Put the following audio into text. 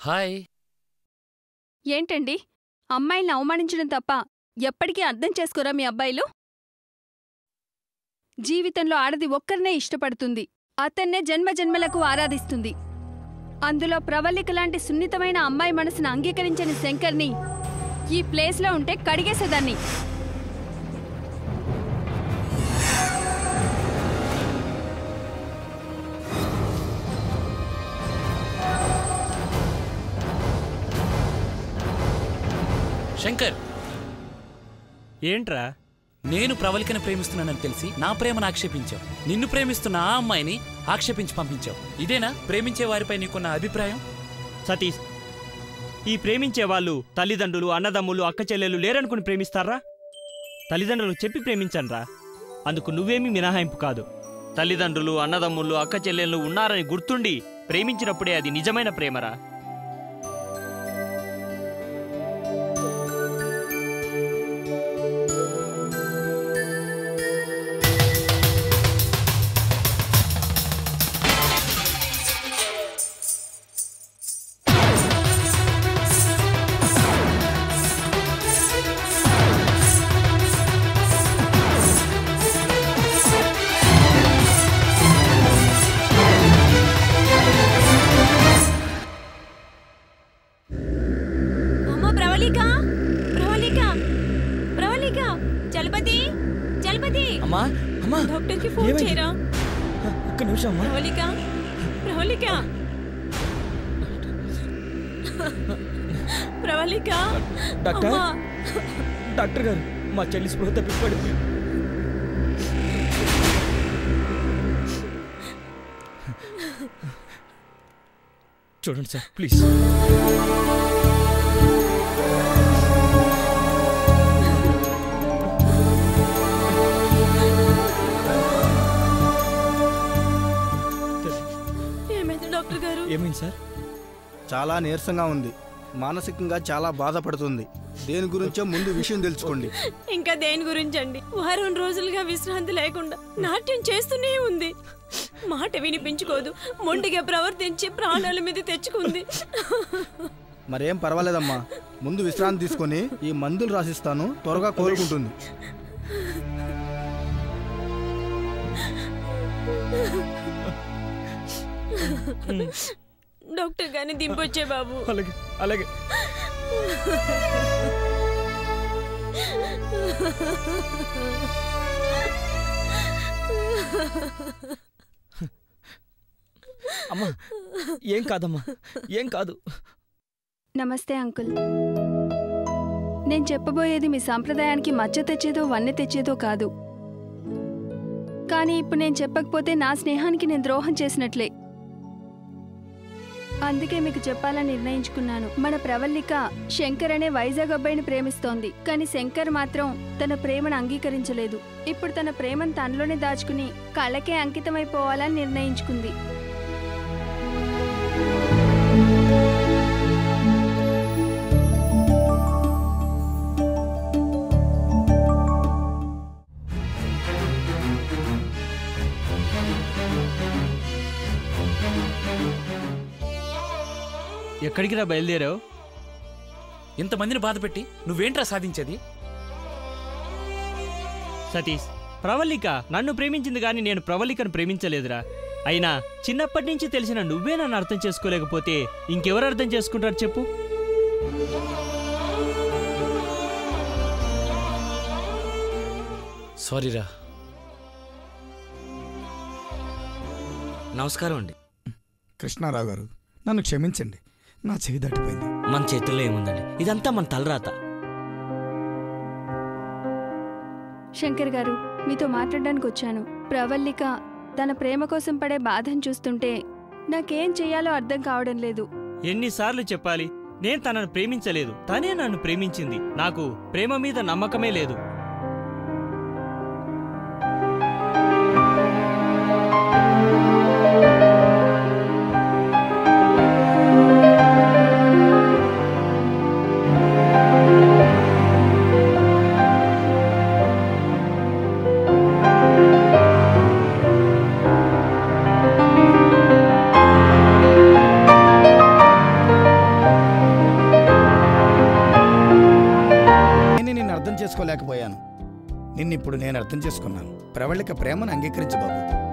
Hi. ఏంటండి, అమ్మాయిల్ని అవమానించడం తప్ప ఎప్పటికీ అర్థం చేసుకోరా మీ అబ్బాయిలు? జీవితంలో ఆడది ఒక్కరినే ఇష్టపడుతుంది, అతన్నే జన్మజన్మలకు ఆరాధిస్తుంది. అందులో ప్రవల్లికలాంటి సున్నితమైన అమ్మాయి మనసును అంగీకరించని శంకర్ని ఈ ప్లేస్లో ఉంటే కడిగేసేదాన్ని. శంకర్, ఏంట్రా? నేను ప్రవళికను ప్రేమిస్తున్నానని తెలిసి నా ప్రేమను ఆక్షేపించావు. నిన్ను ప్రేమిస్తున్న ఆ అమ్మాయిని ఆక్షేపించి పంపించావు. ఇదేనా ప్రేమించే వారిపై నీకున్న అభిప్రాయం? సతీష్, ఈ ప్రేమించే వాళ్ళు తల్లిదండ్రులు, అన్నదమ్ములు, అక్క చెల్లెలు లేరనుకుని ప్రేమిస్తారా? తల్లిదండ్రులు చెప్పి ప్రేమించండ్రా. అందుకు నువ్వేమీ మినహాయింపు కాదు. తల్లిదండ్రులు, అన్నదమ్ములు, అక్క చెల్లెళ్ళు ఉన్నారని గుర్తుండి ప్రేమించినప్పుడే అది నిజమైన ప్రేమరా. డాక్టర్కి ఫోన్ చేయరా? ఒక్క నిమిషం అమ్మా. ప్రవళిక. డాక్టర్ గారు, మా చెల్లి స్పృహ తప్పిపడింది. చూడండి సార్, ప్లీజ్. ఏమైంది సార్? చాలా నీరసంగా ఉంది, మానసికంగా చాలా బాధపడుతుంది. దేని గురించో ముందు విషయం తెలుసుకోండి. ఇంకా దేని గురించండి? వారం రోజులుగా విశ్రాంతి లేకుండా నాట్యం చేస్తూనే ఉంది. మాట వినిపించుకోదు, మొండిగా ప్రవర్తించి ప్రాణాల మీద తెచ్చుకుంది. మరేం పర్వాలేదమ్మా, ముందు విశ్రాంతి తీసుకొని ఈ మందులు రాసిస్తాను, త్వరగా కోలుకుంటుంది. డాక్టర్ గారిని దింపొచ్చే బాబు. అలాగే అలాగే. అమ్మా, ఏం కాదమ్మా, ఏం కాదు. నమస్తే అంకుల్. నేను చెప్పబోయేది మీ సంప్రదాయానికి మచ్చ తెచ్చేదో వన్నె తెచ్చేదో కాదు. కానీ ఇప్పుడు నేను చెప్పకపోతే నా స్నేహానికి నేను ద్రోహం చేసినట్లే. అందుకే మీకు చెప్పాలని నిర్ణయించుకున్నాను. మన ప్రవల్లిక శంకర్ అనే వైజాగ్ అబ్బాయిని ప్రేమిస్తోంది. కానీ శంకర్ మాత్రం తన ప్రేమను అంగీకరించలేదు. ఇప్పుడు తన ప్రేమను తనలోనే దాచుకుని కళకే అంకితమైపోవాలని నిర్ణయించుకుంది. ఎక్కడికి రా బయలుదేరావు? ఇంతమందిని బాధపెట్టి నువ్వేంట్రా సాధించేది? సతీష్, ప్రవల్లిక నన్ను ప్రేమించింది కానీ నేను ప్రవల్లికను ప్రేమించలేదురా. అయినా చిన్నప్పటి నుంచి తెలిసిన నువ్వే నన్ను అర్థం చేసుకోలేకపోతే ఇంకెవరు అర్థం చేసుకుంటారు చెప్పు? సారీరా. నమస్కారం అండి. కృష్ణారావు గారు, నన్ను క్షమించండి, నా చెయ్యి దాటిపోయింది. మన చేతుల్లో ఏముందండి, ఇదంతా మన తలరాత. శంకర్ గారు, మీతో మాట్లాడడానికి వచ్చాను. ప్రవల్లిక తన ప్రేమ కోసం పడే బాధను చూస్తుంటే నాకేం చెయ్యాలో అర్థం కావడం లేదు. ఎన్నిసార్లు చెప్పాలి? నేను తనను ప్రేమించలేదు, తనే నన్ను ప్రేమించింది. నాకు ప్రేమ మీద నమ్మకమే లేదు. చేసుకోలేకపోయాను. నిన్నిప్పుడు నేను అర్థం చేసుకున్నాను. ప్రవళిక ప్రేమను అంగీకరించు బాబు.